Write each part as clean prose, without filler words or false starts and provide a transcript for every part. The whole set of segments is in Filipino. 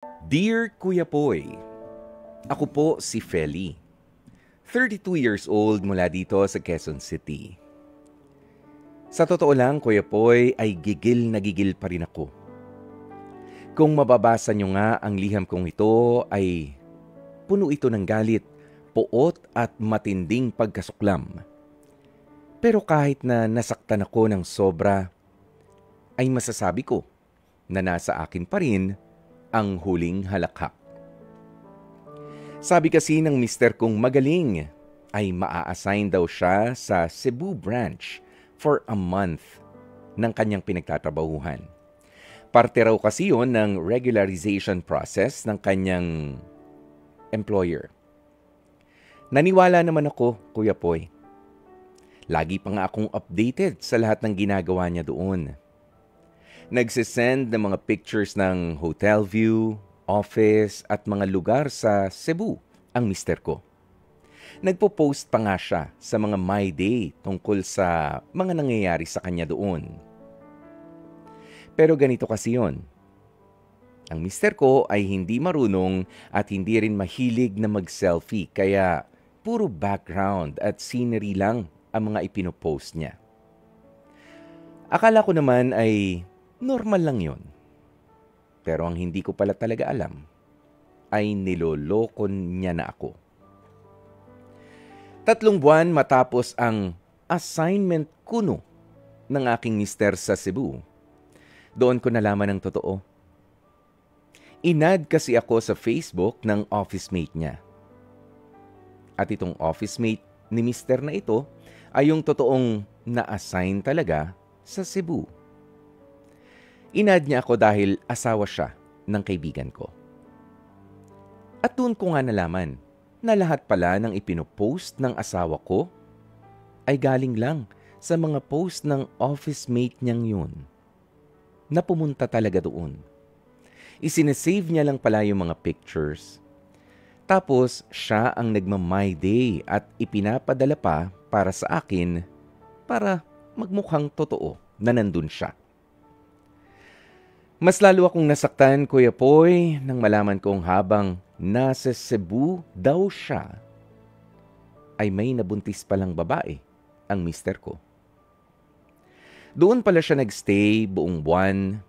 Dear Kuya Poy, ako po si Feli. 32 years old mula dito sa Quezon City. Sa totoo lang, Kuya Poy, ay gigil na gigil pa rin ako. Kung mababasa nyo nga ang liham kong ito ay puno ito ng galit, poot at matinding pagkasuklam. Pero kahit na nasaktan ako ng sobra, ay masasabi ko na nasa akin pa rin ang huling halakhak. Sabi kasi ng mister kong magaling ay maa-assign daw siya sa Cebu branch for a month ng kanyang pinagtatrabahuhan. Parte raw kasi yun ng regularization process ng kanyang employer. Naniwala naman ako, Kuya Poy. Lagi pa nga akong updated sa lahat ng ginagawa niya doon. Nagsisend ng mga pictures ng hotel view, office at mga lugar sa Cebu ang mister ko. Nagpo-post pa nga siya sa mga My Day tungkol sa mga nangyayari sa kanya doon. Pero ganito kasi yon. Ang mister ko ay hindi marunong at hindi rin mahilig na mag-selfie kaya puro background at scenery lang ang mga ipinopost niya. Akala ko naman ay normal lang yon. Pero ang hindi ko pala talaga alam ay niloloko niya na ako. 3 buwan matapos ang assignment kuno ng aking mister sa Cebu, doon ko nalaman ang totoo. Inad kasi ako sa Facebook ng office mate niya. At itong office mate ni mister na ito ay yung totoong na-assign talaga sa Cebu. Inad niya ako dahil asawa siya ng kaibigan ko. At doon ko nga nalaman na lahat pala ng ipinopost ng asawa ko ay galing lang sa mga post ng office mate niyang yun na pumunta talaga doon. Isinesave niya lang pala yung mga pictures. Tapos siya ang nagma-My Day at ipinapadala pa para sa akin para magmukhang totoo na nandun siya. Mas lalo akong nasaktan, Kuya Poy, nang malaman kong habang nasa Cebu daw siya, ay may nabuntis palang babae ang mister ko. Doon pala siya nagstay buong buwan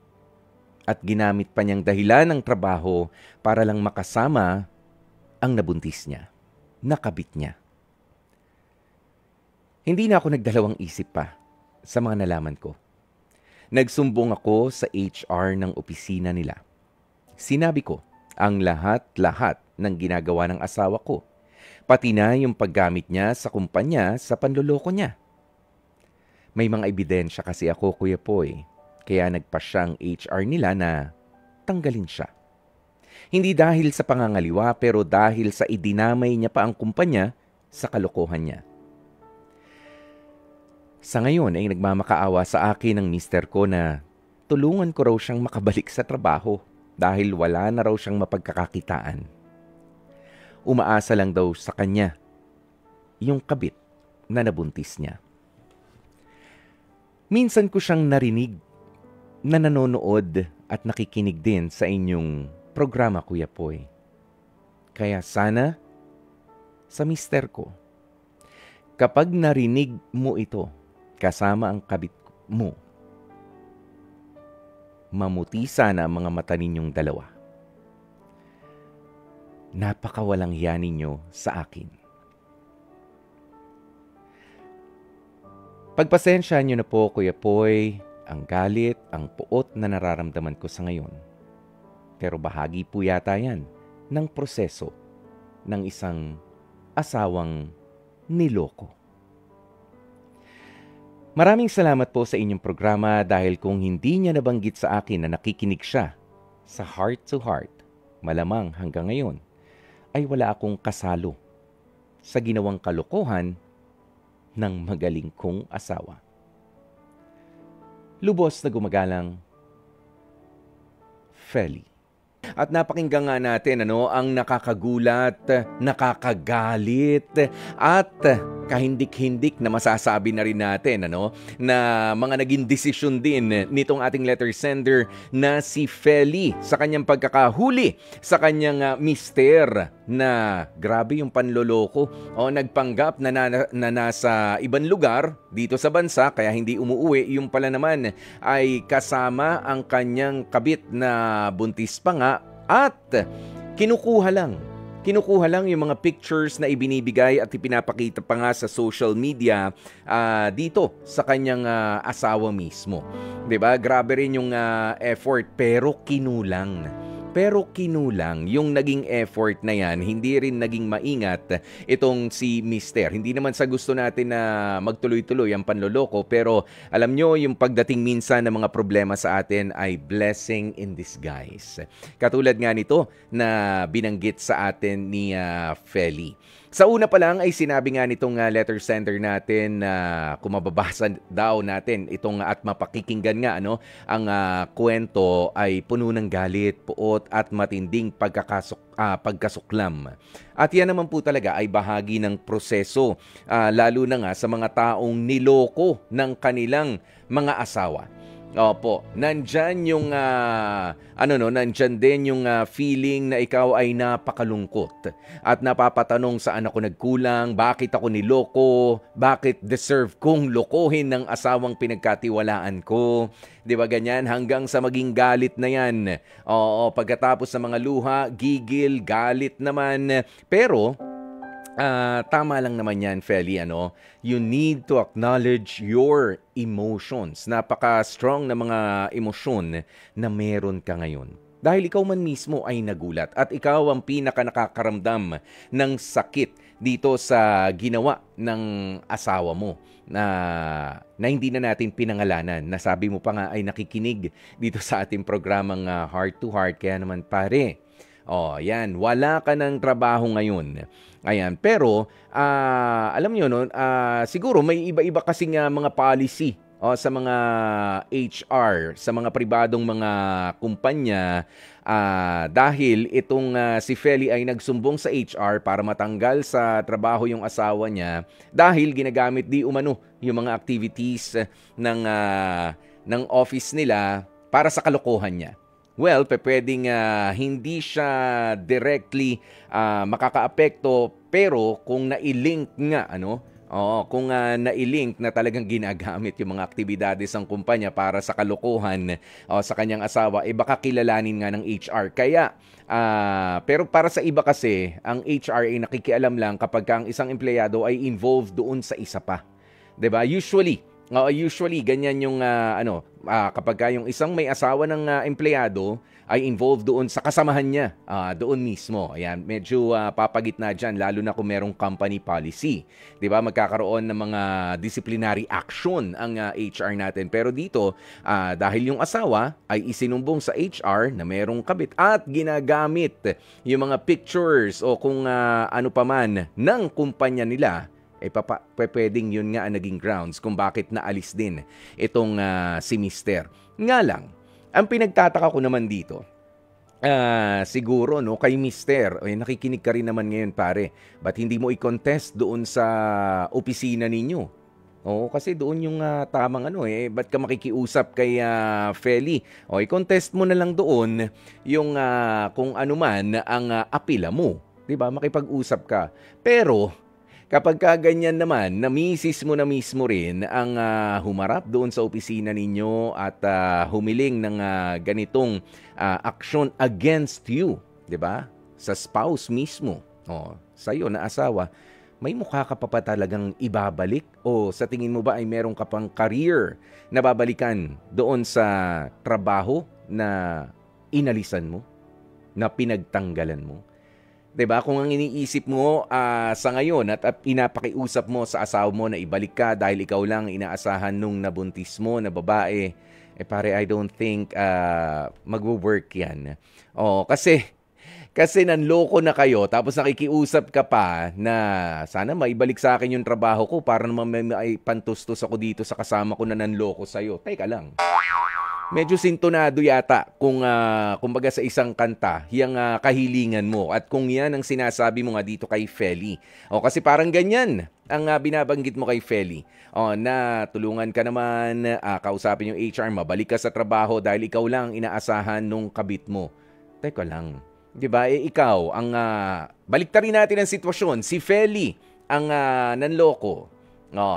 at ginamit pa niyang dahilan ng trabaho para lang makasama ang nabuntis niya, nakabit niya. Hindi na ako nagdalawang isip pa sa mga nalaman ko. Nagsumbong ako sa HR ng opisina nila. Sinabi ko ang lahat-lahat ng ginagawa ng asawa ko, pati na yung paggamit niya sa kumpanya sa panloloko niya. May mga ebidensya kasi ako, Kuya Poy, kaya nagpasya ang HR nila na tanggalin siya. Hindi dahil sa pangangaliwa pero dahil sa idinamay niya pa ang kumpanya sa kalokohan niya. Sa ngayon ay nagmamakaawa sa akin ng mister ko na tulungan ko raw siyang makabalik sa trabaho dahil wala na raw siyang mapagkakakitaan. Umaasa lang daw sa kanya yung kabit na nabuntis niya. Minsan ko siyang narinig na nanonood at nakikinig din sa inyong programa, Kuya Poy. Kaya sana sa mister ko, kapag narinig mo ito, kasama ang kabit mo, mamuti sana ang mga mata ninyong dalawa. Napakawalang hiya ninyo sa akin. Pagpasensyahan niyo na po, Kuya Poy, ang galit, ang puot na nararamdaman ko sa ngayon. Pero bahagi po yata yan ng proseso ng isang asawang niloko. Maraming salamat po sa inyong programa dahil kung hindi niya nabanggit sa akin na nakikinig siya sa Heart to Heart, malamang hanggang ngayon ay wala akong kasalo sa ginawang kalokohan ng magaling kong asawa. Lubos na gumagalang, Feli. At napakinggan nga natin ang nakakagulat, nakakagalit at kahindik-hindik na masasabi na rin natin, ano, na mga naging desisyon din nitong ating letter sender na si Feli sa kanyang pagkakahuli sa kanyang mister na grabe yung panloloko o nagpanggap na nasa ibang lugar dito sa bansa kaya hindi umuuwi, yung pala naman ay kasama ang kanyang kabit na buntis pa nga at kinukuha lang yung mga pictures na ibinibigay at ipinapakita pa nga sa social media dito sa kanyang asawa mismo. 'Di ba? Grabe rin yung effort pero kinulang. Yung naging effort na yan, hindi rin naging maingat itong si Mister. Hindi naman sa gusto natin na magtuloy-tuloy ang panloloko, pero alam nyo, yung pagdating minsan ng mga problema sa atin ay blessing in disguise. Katulad nga nito na binanggit sa atin ni Feli. Sa una pa lang ay sinabi nga nitong letter sender natin na kung mababasa daw natin itong at mapakikinggan nga ang kwento ay puno ng galit, puot at matinding pagkasuklam. At yan naman po talaga ay bahagi ng proseso lalo na nga sa mga taong niloko ng kanilang mga asawa. Opo, nandyan yung nandyan din yung feeling na ikaw ay napakalungkot at napapatanong saan ako nagkulang, bakit ako niloko, bakit deserve kong lokohin ng asawang pinagkatiwalaan ko. 'Di ba ganyan hanggang sa maging galit na 'yan. Oo, pagkatapos sa mga luha, gigil, galit naman. Pero tama lang naman yan, Feli, you need to acknowledge your emotions. Napaka-strong na mga emosyon na meron ka ngayon. Dahil ikaw man mismo ay nagulat at ikaw ang pinaka-nakakaramdam ng sakit dito sa ginawa ng asawa mo na hindi na natin pinangalanan. Nasabi mo pa nga ay nakikinig dito sa ating programang Heart to Heart. Kaya naman pare, yan, wala ka ng trabaho ngayon. Ayan, pero alam niyo siguro may iba-iba kasing mga policy sa mga HR, sa mga pribadong mga kumpanya dahil itong si Feli ay nagsumbong sa HR para matanggal sa trabaho yung asawa niya dahil ginagamit di umano yung mga activities ng office nila para sa kalokohan niya. Well, pwedeng hindi siya directly makakaapekto pero kung nailink nga kung nailink na talagang ginagamit yung mga aktibidades ng kumpanya para sa kalokohan sa kanyang asawa, baka kilalanin nga ng HR. Kaya, pero para sa iba kasi, ang HR ay nakikialam lang kapag ang isang empleyado ay involved doon sa isa pa. 'Di ba? Usually ganyan yung kapag yung isang may asawa ng empleyado ay involved doon sa kasamahan niya, doon mismo. Ayan, medyo papagitna diyan lalo na kung merong company policy. 'Di ba? Magkakaroon ng mga disciplinary action ang HR natin. Pero dito, dahil yung asawa ay isinumbong sa HR na merong kabit at ginagamit yung mga pictures o kung ano paman ng kumpanya nila, pwedeng yun nga ang naging grounds kung bakit naalis din itong si Mister. Nga lang, ang pinagtataka ko naman dito, siguro kay Mister, nakikinig ka rin naman ngayon pare, ba't hindi mo i-contest doon sa opisina ninyo? Kasi doon yung tamang ba't ka makikiusap kay Feli? I-contest mo na lang doon yung kung ano man ang apila mo. 'Di ba? Makipag-usap ka. Pero kapag ganyan naman, na misis mo na mismo rin ang humarap doon sa opisina ninyo at humiling ng ganitong aksyon against you, 'di ba? Sa spouse mismo, sa'yo na asawa, may mukha ka pa talagang ibabalik? O sa tingin mo ba ay meron ka pang career na babalikan doon sa trabaho na inalisan mo, na pinagtanggalan mo? 'Di ba? Kung ang iniisip mo sa ngayon at pinapakiusap mo sa asawa mo na ibalik ka dahil ikaw lang inaasahan nung nabuntis mo na babae, pare, I don't think magwo-work 'yan. Kasi nanloko na kayo tapos nakikiusap ka pa na sana maibalik sa akin yung trabaho ko para naman may pantustos ako dito sa kasama ko na nanloko sa'yo. Teka lang. medyo sintonado yata kung kumbaga sa isang kanta, yung kahilingan mo. At kung yan ang sinasabi mo nga dito kay Feli. O kasi parang ganyan ang binabanggit mo kay Feli. O na tulungan ka naman, kausapin yung HR, mabalik ka sa trabaho dahil ikaw lang inaasahan nung kabit mo. Teka lang. 'Di ba? Ikaw ang baliktarin natin ang sitwasyon. Si Feli ang nanloko.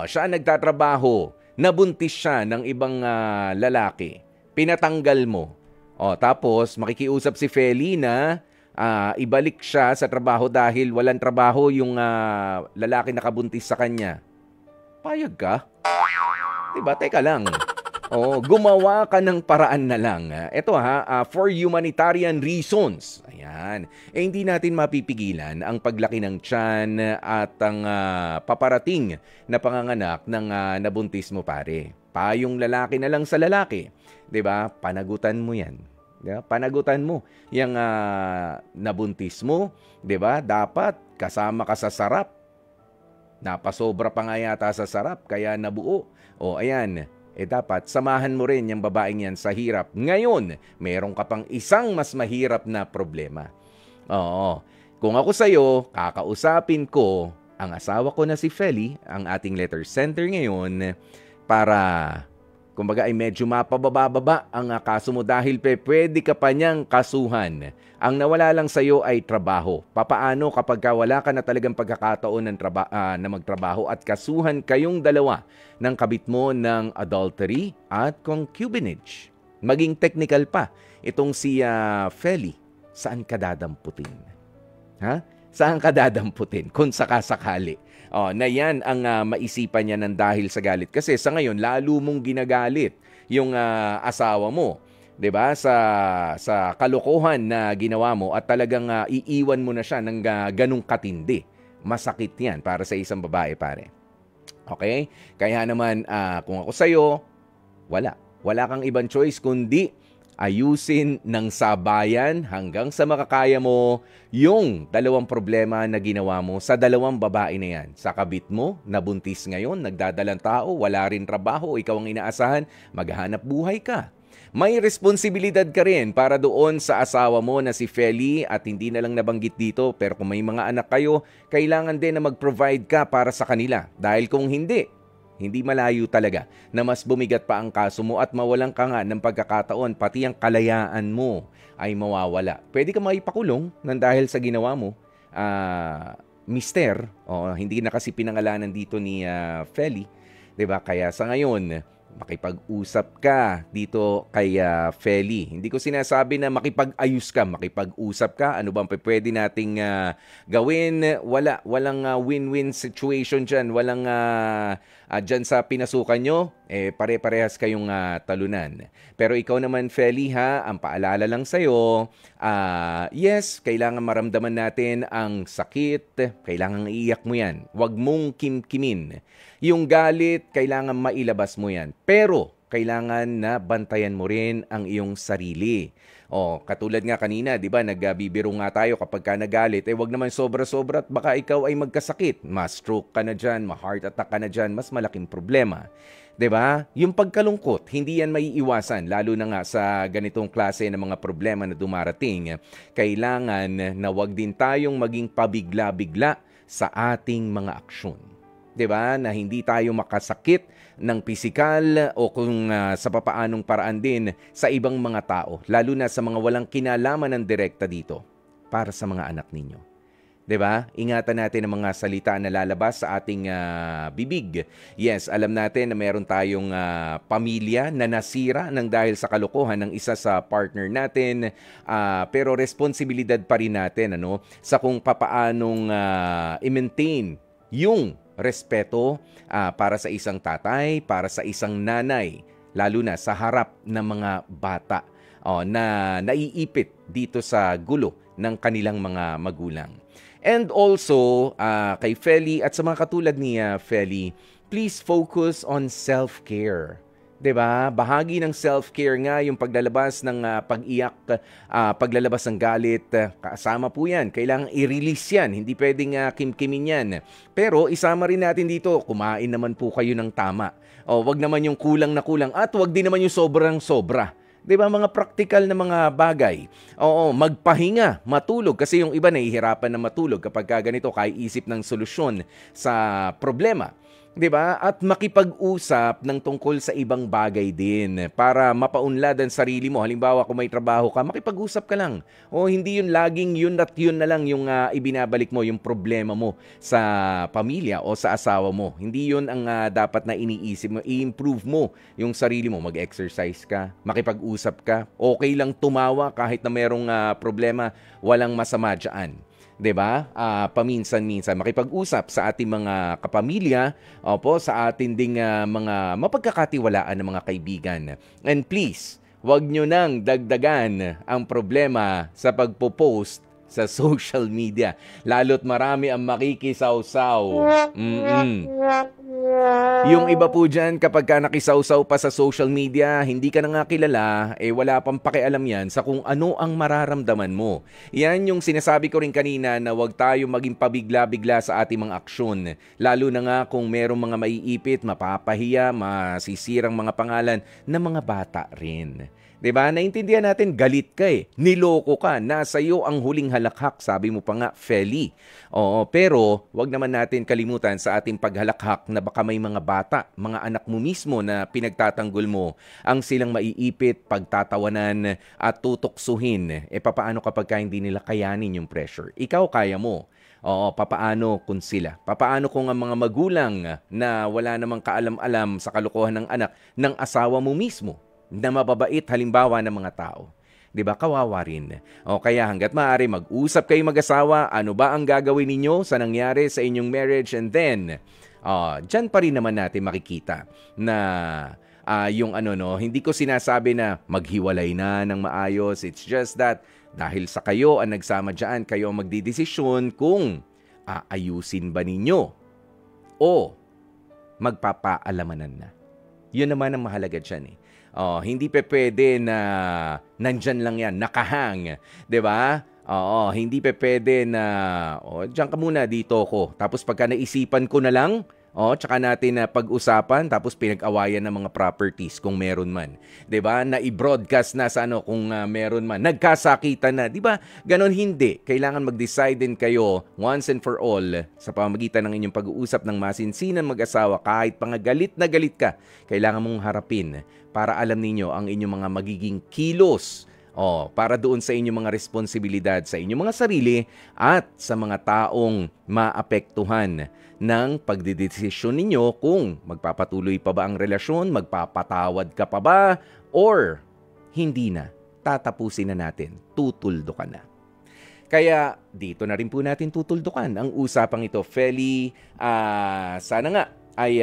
Siya ang nagtatrabaho. Nabuntis siya ng ibang lalaki. Pinatanggal mo. Tapos makikiusap si Feli na ibalik siya sa trabaho dahil walang trabaho yung lalaki nakabuntis sa kanya. Payag ka? Diba? Teka lang. Gumawa ka ng paraan na lang. Ito for humanitarian reasons. Ayan. Hindi natin mapipigilan ang paglaki ng tiyan at ang paparating na panganganak ng nabuntis mo, pare. Payong lalaki na lang sa lalaki. 'Di ba? Panagutan mo 'yan. 'Di ba? Panagutan mo yang nabuntis mo, 'di ba? Dapat kasama ka sa sarap. Napasobra pa nga yata sa sarap kaya nabuo. Ayan. Dapat samahan mo rin yung babaeng yan sa hirap. Ngayon, meron ka pang isang mas mahirap na problema. Kung ako sa'yo, kakausapin ko ang asawa ko na si Feli, ang ating letter sender ngayon, para, kumbaga ay medyo mapababa ang kaso mo dahil pwede ka pa niyang kasuhan. Ang nawala lang sa'yo ay trabaho. Papaano kapag wala ka na talagang pagkakataon na magtrabaho at kasuhan kayong dalawa ng kabit mo ng adultery at concubinage? Maging technical pa, itong si Feli, saan ka dadamputin? Saan ka dadamputin kung sakasakali? Na yan ang maisipan niya ng dahil sa galit. Kasi sa ngayon, lalo mong ginagalit yung asawa mo. 'Di ba? Sa kalokohan na ginawa mo at talagang iiwan mo na siya ng ganung katindi. Masakit 'yan para sa isang babae, pare. Okay? Kaya naman kung ako sa'yo, wala kang ibang choice kundi ayusin ng sabayan hanggang sa makakaya mo yung dalawang problema na ginawa mo sa dalawang babae na yan. Sa kabit mo, nabuntis ngayon, nagdadalang tao, wala rin trabaho, ikaw ang inaasahan, maghahanap buhay ka. May responsibilidad ka rin para doon sa asawa mo na si Feli at hindi na lang nabanggit dito pero kung may mga anak kayo, kailangan din na mag-provide ka para sa kanila. Dahil kung hindi malayo talaga na mas bumigat pa ang kaso mo at mawalan ka nga ng pagkakataon pati ang kalayaan mo ay mawawala. Pwede ka maipakulong nang dahil sa ginawa mo, mister, hindi na kasi pinangalanan dito ni Feli, 'di ba? Kaya sa ngayon, makipag-usap ka dito kay Feli. Hindi ko sinasabi na makipag-ayos ka, makipag-usap ka. Ano bang pwede nating gawin? Walang win-win situation dyan. Walang dyan sa pinasukan nyo, pare-parehas kayong talunan. Pero ikaw naman, Feli, ang paalala lang sa'yo, yes, kailangan maramdaman natin ang sakit. Kailangan iiyak mo yan. Huwag mong kimkimin. Yung galit, kailangan mailabas mo yan. Pero, kailangan na bantayan mo rin ang iyong sarili. Katulad nga kanina, di ba, nagbibiro nga tayo kapag ka nagalit, wag naman sobra-sobra at baka ikaw ay magkasakit. Ma-stroke ka na dyan, ma-heart attack ka na dyan, mas malaking problema. Di ba? Yung pagkalungkot, hindi yan maiiwasan, lalo na nga sa ganitong klase ng mga problema na dumarating. Kailangan na wag din tayong maging pabigla-bigla sa ating mga aksyon. 'Di ba? Na hindi tayo makasakit ng pisikal o kung sa papaanong paraan din sa ibang mga tao, lalo na sa mga walang kinalaman ng direkta dito para sa mga anak ninyo. 'Di ba? Ingatan natin ang mga salita na lalabas sa ating bibig. Yes, alam natin na meron tayong pamilya na nasira ng dahil sa kalokohan ng isa sa partner natin, pero responsibilidad pa rin natin sa kung papaanong i-maintain yung respeto para sa isang tatay, para sa isang nanay, lalo na sa harap ng mga bata na naiipit dito sa gulo ng kanilang mga magulang. And also, kay Feli at sa mga katulad ni Feli, please focus on self-care. 'Di ba? Bahagi ng self-care nga yung paglalabas ng pag-iyak, paglalabas ng galit, kasama po 'yan. Kailangang i-release 'yan, hindi pwedeng kimkimin 'yan. Pero isama rin natin dito, kumain naman po kayo ng tama. Wag naman yung kulang na kulang at wag din naman yung sobrang sobra. 'Di ba? Mga practical na mga bagay. Oo, magpahinga, matulog. Kasi yung iba nahihirapan na matulog kapag ganito, kaiisip ng solusyon sa problema. 'Di ba? At makipag-usap ng tungkol sa ibang bagay din para mapaunlad ang sarili mo. Halimbawa, kung may trabaho ka, makipag-usap ka lang. O hindi yun laging yun at yun na lang yung ibinabalik mo, yung problema mo sa pamilya o sa asawa mo. Hindi yun ang dapat na iniisip mo. I-improve mo yung sarili mo. Mag-exercise ka, makipag-usap ka. Okay lang tumawa kahit na merong problema, walang masama dyan. 'Di ba? Paminsan-minsan makipag-usap sa ating mga kapamilya, sa ating ding mga mapagkakatiwalaan ng mga kaibigan. And please, huwag nyo nang dagdagan ang problema sa pagpo-post sa social media. Lalo't marami ang makikisawsaw. Yung iba po dyan, kapag ka nakisawsaw pa sa social media, hindi ka na nga kilala, wala pang pakialam yan sa kung ano ang mararamdaman mo. Yan yung sinasabi ko rin kanina na huwag tayo maging pabigla-bigla sa ating mga aksyon. Lalo na nga kung merong mga maiipit, mapapahiya, masisirang mga pangalan ng mga bata rin. 'Di ba? Naintindihan natin, galit ka niloko ka, nasa iyo ang huling halakhak, sabi mo pa nga, Feli. Oo, pero wag naman natin kalimutan sa ating paghalakhak na baka may mga bata, mga anak mo mismo na pinagtatanggol mo, ang silang maiipit, pagtatawanan at tutuksuhin. Papaano kapag hindi nila kayanin yung pressure? Ikaw kaya mo. Oo, papaano kung sila? Papaano kung ang mga magulang na wala namang kaalam-alam sa kalokohan ng anak ng asawa mo mismo? Na mababait halimbawa ng mga tao. 'Di ba? Kawawa rin. O kaya hangga't maaari mag-usap kayo mag-asawa, ano ba ang gagawin ninyo sa nangyari sa inyong marriage, and then diyan pa rin naman natin makikita na yung hindi ko sinasabi na maghiwalay na ng maayos. It's just that dahil sa kayo ang nagsama diyan, kayo ang magdidesisyon kung aayusin ba ninyo o magpapaalamanan na. Yun naman ang mahalaga diyan hindi pwede na nandyan lang yan, nakahang. 'Di ba? Hindi pwede na, diyan ka muna, dito ko. Tapos pagka naisipan ko na lang, tsaka natin na pag-usapan, tapos pinag-awayan ng mga properties kung meron man. 'Di ba? Na i-broadcast na sa kung meron man. Nagkasakitan na, 'di ba? Ganon hindi. Kailangan mag-decide din kayo once and for all sa pamamagitan ng inyong pag-uusap ng masinsinan mag-asawa, kahit pa nga galit na galit ka, kailangan mong harapin para alam ninyo ang inyong mga magiging kilos. Para doon sa inyong mga responsibilidad sa inyong mga sarili at sa mga taong maapektuhan ng pagdidesisyon ninyo kung magpapatuloy pa ba ang relasyon, magpapatawad ka pa ba, or hindi na, tatapusin na natin, tutuldukan na. Kaya dito na rin po natin tutuldukan ang usapang ito, Feli. Sana nga ay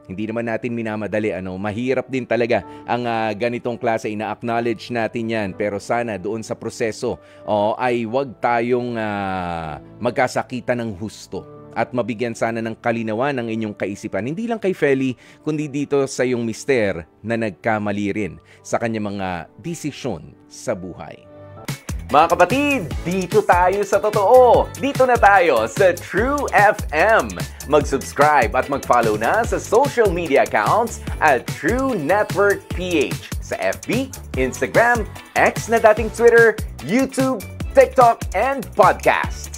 hindi naman natin minamadali. Mahirap din talaga ang ganitong klase. Ina-acknowledge natin yan. Pero sana doon sa proseso ay wag tayong magkasakitan ng husto. At mabigyan sana ng kalinawan ng inyong kaisipan. Hindi lang kay Feli, kundi dito sa iyong mister na nagkamali rin sa kanyang mga desisyon sa buhay. Mga kapatid, dito tayo sa totoo. Dito na tayo sa True FM. Mag-subscribe at mag-follow na sa social media accounts at True Network PH sa FB, Instagram, X na dating Twitter, YouTube, TikTok, and podcast.